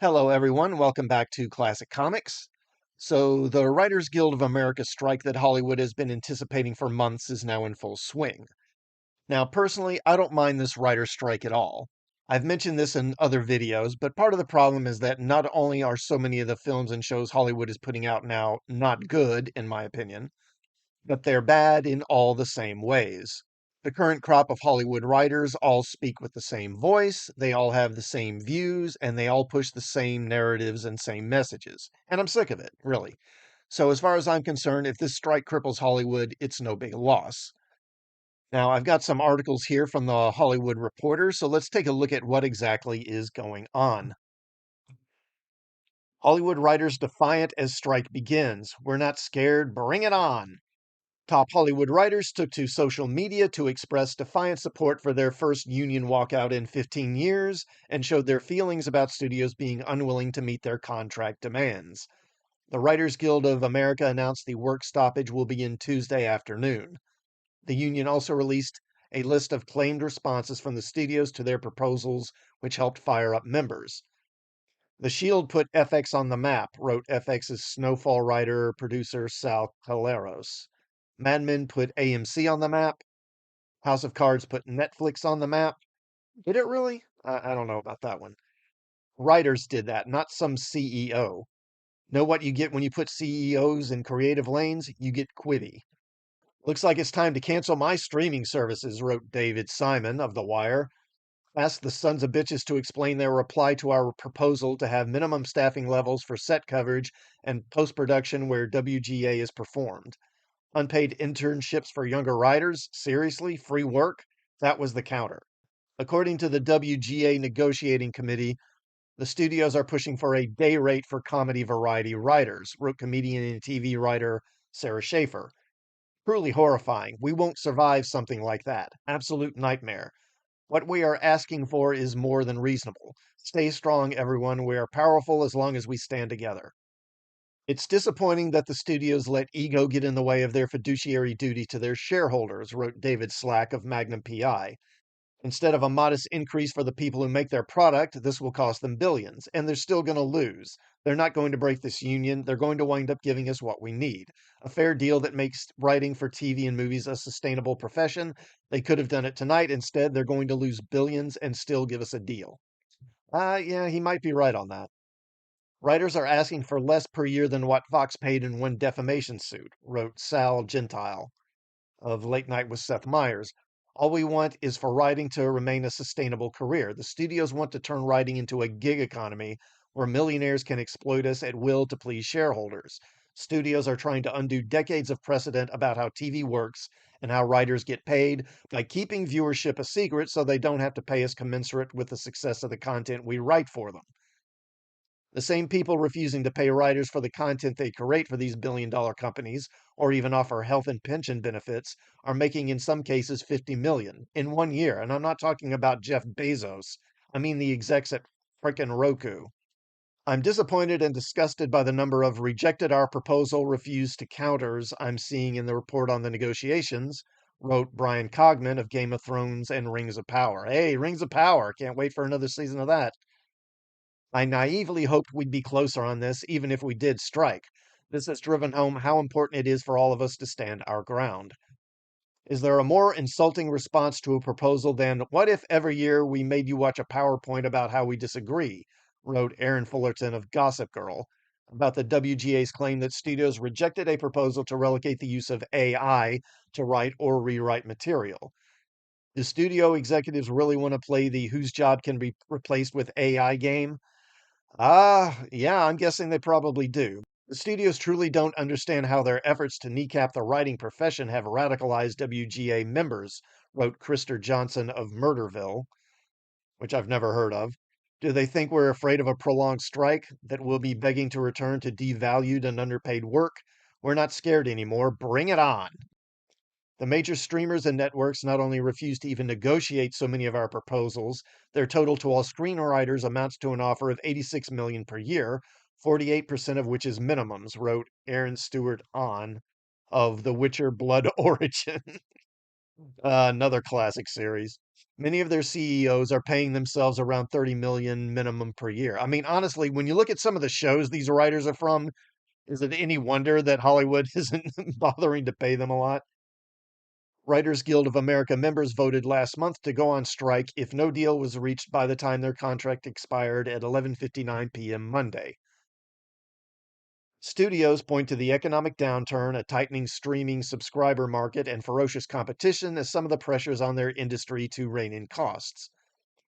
Hello, everyone. Welcome back to Classic Comics. So, the Writers Guild of America strike that Hollywood has been anticipating for months is now in full swing. Now, personally, I don't mind this writer's strike at all. I've mentioned this in other videos, but part of the problem is that not only are so many of the films and shows Hollywood is putting out now not good, in my opinion, but they're bad in all the same ways. The current crop of Hollywood writers all speak with the same voice, they all have the same views, and they all push the same narratives and same messages. And I'm sick of it, really. So, as far as I'm concerned, if this strike cripples Hollywood, it's no big loss. Now, I've got some articles here from the Hollywood Reporter, so let's take a look at what exactly is going on. Hollywood writers defiant as strike begins. We're not scared, bring it on. Top Hollywood writers took to social media to express defiant support for their first union walkout in 15 years and showed their feelings about studios being unwilling to meet their contract demands. The Writers Guild of America announced the work stoppage will begin Tuesday afternoon. The union also released a list of claimed responses from the studios to their proposals, which helped fire up members. The Shield put FX on the map, wrote FX's Snowfall writer producer Sal Caleros. Mad Men put AMC on the map. House of Cards put Netflix on the map. Did it really? I don't know about that one. Writers did that, not some CEO. Know what you get when you put CEOs in creative lanes? You get Quibi. Looks like it's time to cancel my streaming services, wrote David Simon of The Wire. Asked the sons of bitches to explain their reply to our proposal to have minimum staffing levels for set coverage and post production where WGA is performed. Unpaid internships for younger writers? Seriously? Free work? That was the counter. According to the WGA negotiating committee, the studios are pushing for a day rate for comedy variety writers, wrote comedian and TV writer Sarah Schaefer. Truly horrifying. We won't survive something like that. Absolute nightmare. What we are asking for is more than reasonable. Stay strong, everyone. We are powerful as long as we stand together. It's disappointing that the studios let ego get in the way of their fiduciary duty to their shareholders, wrote David Slack of Magnum PI. Instead of a modest increase for the people who make their product, this will cost them billions, and they're still going to lose. They're not going to break this union. They're going to wind up giving us what we need, a fair deal that makes writing for TV and movies a sustainable profession. They could have done it tonight. Instead, they're going to lose billions and still give us a deal. Yeah, he might be right on that. Writers are asking for less per year than what Fox paid in one defamation suit, wrote Sal Gentile of Late Night with Seth Meyers. All we want is for writing to remain a sustainable career. The studios want to turn writing into a gig economy where millionaires can exploit us at will to please shareholders. Studios are trying to undo decades of precedent about how TV works and how writers get paid by keeping viewership a secret so they don't have to pay us commensurate with the success of the content we write for them. The same people refusing to pay writers for the content they create for these billion-dollar companies, or even offer health and pension benefits, are making in some cases 50 million in one year. And I'm not talking about Jeff Bezos. I mean the execs at frickin' Roku. I'm disappointed and disgusted by the number of rejected our proposal, refused to counters I'm seeing in the report on the negotiations, wrote Brian Cogman of Game of Thrones and Rings of Power. Hey, Rings of Power. Can't wait for another season of that. I naively hoped we'd be closer on this, even if we did strike. This has driven home how important it is for all of us to stand our ground. Is there a more insulting response to a proposal than, what if every year we made you watch a PowerPoint about how we disagree? Wrote Aaron Fullerton of Gossip Girl about the WGA's claim that studios rejected a proposal to relegate the use of AI to write or rewrite material. Do studio executives really want to play the whose job can be replaced with AI game? Yeah, I'm guessing they probably do. The studios truly don't understand how their efforts to kneecap the writing profession have radicalized WGA members, wrote Krister Johnson of Murderville, which I've never heard of. Do they think we're afraid of a prolonged strike, that we'll be begging to return to devalued and underpaid work? We're not scared anymore. Bring it on. The major streamers and networks not only refuse to even negotiate so many of our proposals, their total to all screenwriters amounts to an offer of 86 million per year, 48% of which is minimums, wrote Aaron Stewart on of The Witcher Blood Origin. Another classic series. Many of their CEOs are paying themselves around 30 million minimum per year. I mean, honestly, when you look at some of the shows these writers are from, is it any wonder that Hollywood isn't bothering to pay them a lot? Writers Guild of America members voted last month to go on strike if no deal was reached by the time their contract expired at 11:59 p.m. Monday. Studios point to the economic downturn, a tightening streaming subscriber market, and ferocious competition as some of the pressures on their industry to rein in costs.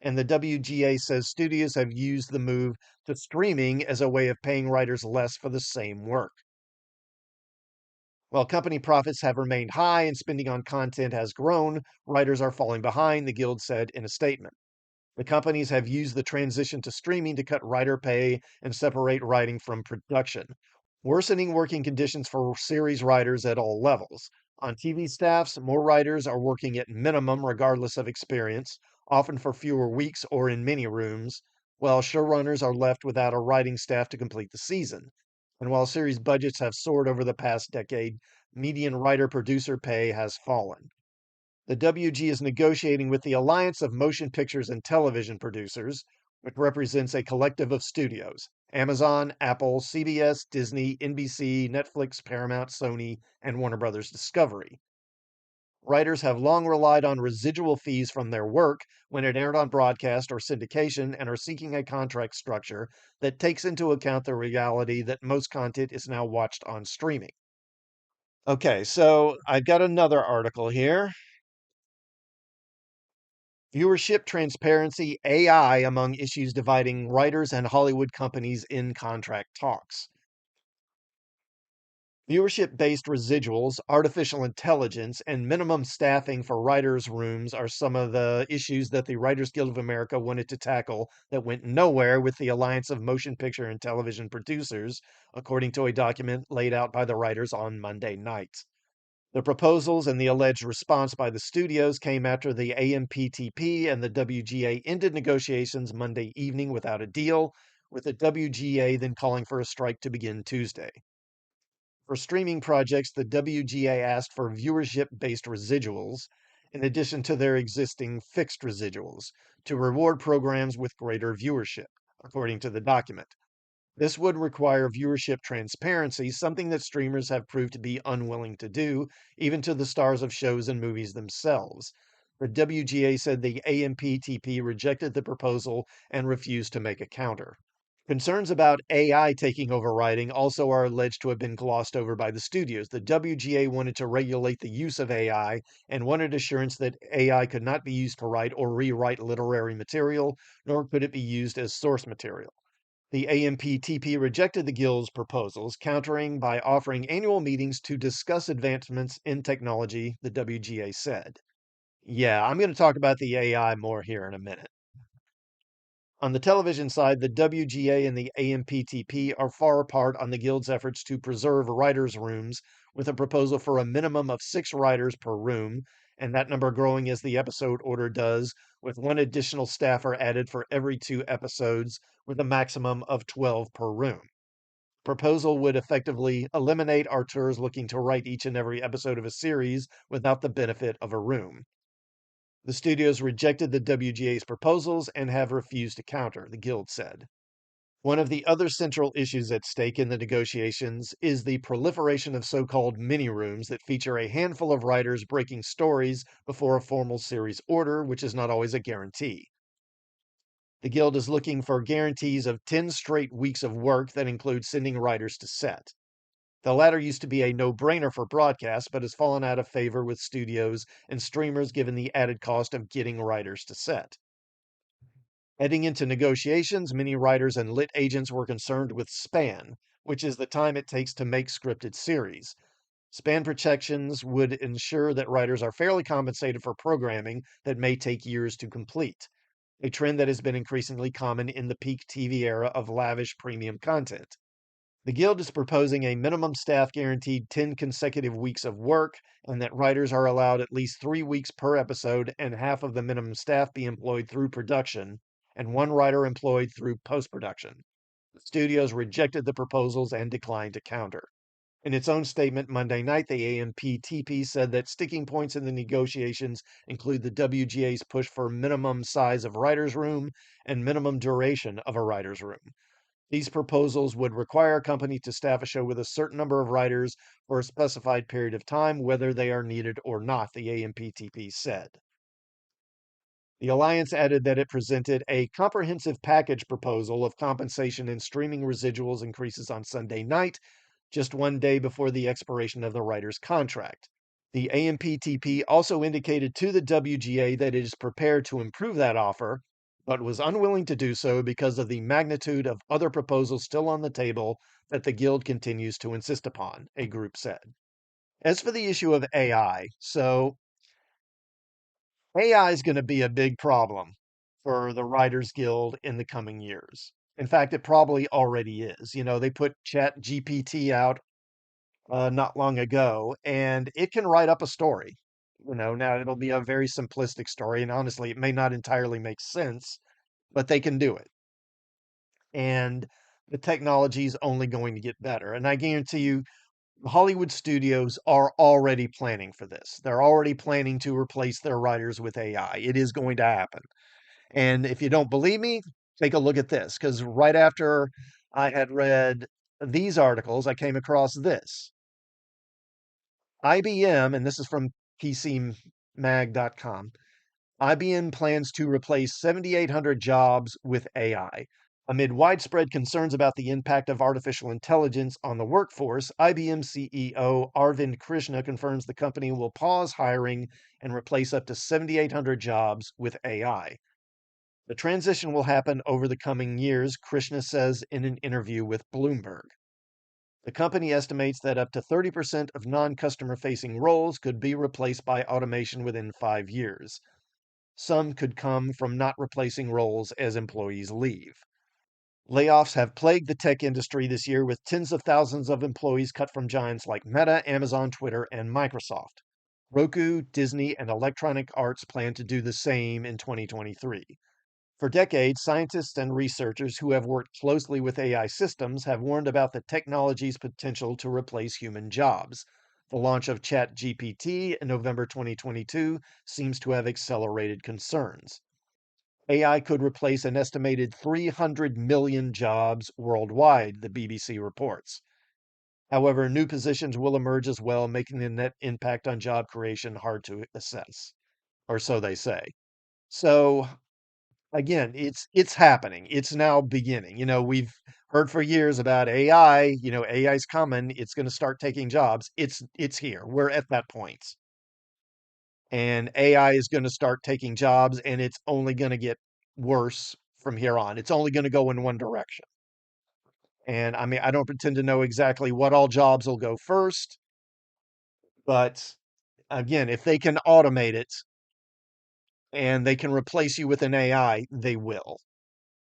And the WGA says studios have used the move to streaming as a way of paying writers less for the same work. While company profits have remained high and spending on content has grown, writers are falling behind, the Guild said in a statement. The companies have used the transition to streaming to cut writer pay and separate writing from production, worsening working conditions for series writers at all levels. On TV staffs, more writers are working at minimum regardless of experience, often for fewer weeks or in many rooms, while showrunners are left without a writing staff to complete the season. And while series budgets have soared over the past decade, median writer producer pay has fallen. The WG is negotiating with the Alliance of Motion Pictures and Television Producers, which represents a collective of studios Amazon, Apple, CBS, Disney, NBC, Netflix, Paramount, Sony, and Warner Brothers Discovery. Writers have long relied on residual fees from their work when it aired on broadcast or syndication and are seeking a contract structure that takes into account the reality that most content is now watched on streaming. Okay, so I've got another article here. Viewership transparency AI among issues dividing writers and Hollywood companies in contract talks. Viewership based residuals, artificial intelligence, and minimum staffing for writers' rooms are some of the issues that the Writers Guild of America wanted to tackle that went nowhere with the Alliance of Motion Picture and Television Producers, according to a document laid out by the writers on Monday night. The proposals and the alleged response by the studios came after the AMPTP and the WGA ended negotiations Monday evening without a deal, with the WGA then calling for a strike to begin Tuesday. For streaming projects, the WGA asked for viewership based residuals, in addition to their existing fixed residuals, to reward programs with greater viewership, according to the document. This would require viewership transparency, something that streamers have proved to be unwilling to do, even to the stars of shows and movies themselves. The WGA said the AMPTP rejected the proposal and refused to make a counter. Concerns about AI taking over writing also are alleged to have been glossed over by the studios. The WGA wanted to regulate the use of AI and wanted assurance that AI could not be used to write or rewrite literary material, nor could it be used as source material. The AMPTP rejected the Guild's proposals, countering by offering annual meetings to discuss advancements in technology, the WGA said. Yeah, I'm going to talk about the AI more here in a minute. On the television side, the WGA and the AMPTP are far apart on the Guild's efforts to preserve writers' rooms, with a proposal for a minimum of 6 writers per room, and that number growing as the episode order does, with one additional staffer added for every 2 episodes, with a maximum of 12 per room. Proposal would effectively eliminate auteurs looking to write each and every episode of a series without the benefit of a room. The studios rejected the WGA's proposals and have refused to counter, the Guild said. One of the other central issues at stake in the negotiations is the proliferation of so called mini rooms that feature a handful of writers breaking stories before a formal series order, which is not always a guarantee. The Guild is looking for guarantees of 10 straight weeks of work that include sending writers to set. The latter used to be a no brainer for broadcast, but has fallen out of favor with studios and streamers given the added cost of getting writers to set. Heading into negotiations, many writers and lit agents were concerned with span, which is the time it takes to make scripted series. Span protections would ensure that writers are fairly compensated for programming that may take years to complete, a trend that has been increasingly common in the peak TV era of lavish premium content. The Guild is proposing a minimum staff guaranteed 10 consecutive weeks of work, and that writers are allowed at least 3 weeks per episode, and half of the minimum staff be employed through production, and one writer employed through post production. The studios rejected the proposals and declined to counter. In its own statement Monday night, the AMPTP said that sticking points in the negotiations include the WGA's push for minimum size of writer's room and minimum duration of a writer's room. These proposals would require a company to staff a show with a certain number of writers for a specified period of time, whether they are needed or not, the AMPTP said. The alliance added that it presented a comprehensive package proposal of compensation and streaming residuals increases on Sunday night, just one day before the expiration of the writer's contract. The AMPTP also indicated to the WGA that it is prepared to improve that offer, but was unwilling to do so because of the magnitude of other proposals still on the table that the Guild continues to insist upon, a group said. As for the issue of AI, AI is going to be a big problem for the Writers Guild in the coming years. In fact, it probably already is. They put Chat GPT out not long ago, and it can write up a story. Now it'll be a very simplistic story, and honestly, it may not entirely make sense, but they can do it. And the technology is only going to get better. And I guarantee you, Hollywood studios are already planning for this. They're already planning to replace their writers with AI. It is going to happen. And if you don't believe me, take a look at this, because right after I had read these articles, I came across this. IBM, and this is from PCMag.com, IBM plans to replace 7,800 jobs with AI. Amid widespread concerns about the impact of artificial intelligence on the workforce, IBM CEO Arvind Krishna confirms the company will pause hiring and replace up to 7,800 jobs with AI. The transition will happen over the coming years, Krishna says in an interview with Bloomberg. The company estimates that up to 30% of non customer facing roles could be replaced by automation within 5 years. Some could come from not replacing roles as employees leave. Layoffs have plagued the tech industry this year, with tens of thousands of employees cut from giants like Meta, Amazon, Twitter, and Microsoft. Roku, Disney, and Electronic Arts plan to do the same in 2023. For decades, scientists and researchers who have worked closely with AI systems have warned about the technology's potential to replace human jobs. The launch of ChatGPT in November 2022 seems to have accelerated concerns. AI could replace an estimated 300 million jobs worldwide, the BBC reports. However, new positions will emerge as well, making the net impact on job creation hard to assess, or so they say. So, again, it's happening. It's now beginning. We've heard for years about AI. AI's coming. It's going to start taking jobs. It's here. We're at that point, and AI is going to start taking jobs, and it's only going to get worse from here on. It's only going to go in one direction. And I mean, I don't pretend to know exactly what all jobs will go first, but again, if they can automate it and they can replace you with an AI, they will.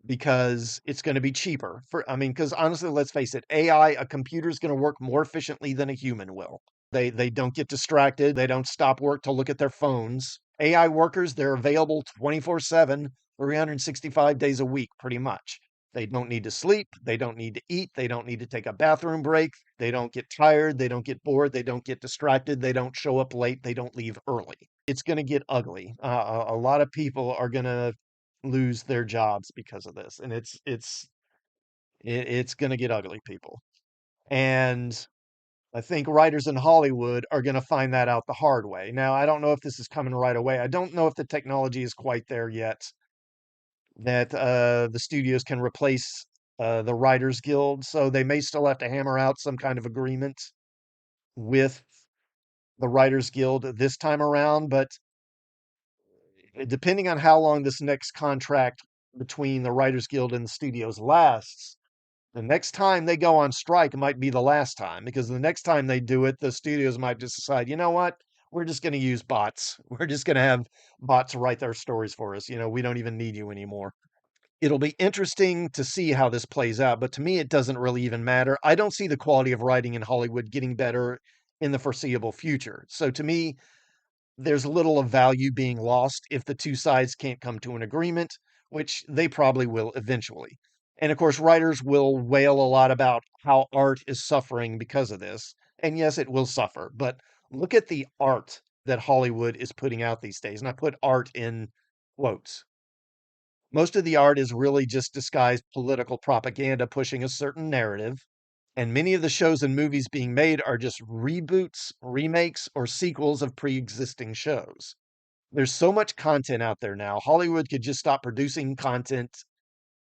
Because it's gonna be cheaper because honestly, let's face it, AI, a computer is gonna work more efficiently than a human will. They don't get distracted, they don't stop work to look at their phones. AI workers, they're available 24/7, 365 days a week, pretty much. They don't need to sleep, they don't need to eat, they don't need to take a bathroom break, they don't get tired, they don't get bored, they don't get distracted, they don't show up late, they don't leave early. It's gonna get ugly. A lot of people are gonna lose their jobs because of this, and it's gonna get ugly, people. And I think writers in Hollywood are gonna find that out the hard way. Now, I don't know if this is coming right away. I don't know if the technology is quite there yet that the studios can replace the Writers Guild, so they may still have to hammer out some kind of agreement with the Writers Guild this time around, but depending on how long this next contract between the Writers Guild and the studios lasts, the next time they go on strike might be the last time, because the next time they do it, the studios might just decide, you know what? We're just going to use bots. We're just going to have bots write their stories for us. We don't even need you anymore. It'll be interesting to see how this plays out, but to me, it doesn't really even matter. I don't see the quality of writing in Hollywood getting better in the foreseeable future. So to me, there's little of value being lost if the two sides can't come to an agreement, which they probably will eventually. And of course, writers will wail a lot about how art is suffering because of this. And yes, it will suffer, but look at the art that Hollywood is putting out these days. And I put art in quotes. Most of the art is really just disguised political propaganda pushing a certain narrative. And many of the shows and movies being made are just reboots, remakes, or sequels of pre existing shows. There's so much content out there now. Hollywood could just stop producing content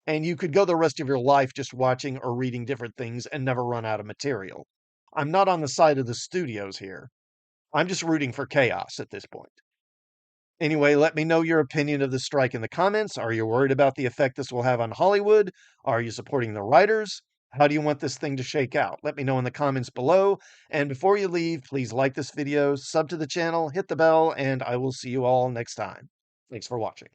and you could go the rest of your life just watching or reading different things and never run out of material. I'm not on the side of the studios here. I'm just rooting for chaos at this point. Anyway, let me know your opinion of the strike in the comments. Are you worried about the effect this will have on Hollywood? Are you supporting the writers? How do you want this thing to shake out? Let me know in the comments below. And before you leave, please like this video, sub to the channel, hit the bell, and I will see you all next time. Thanks for watching.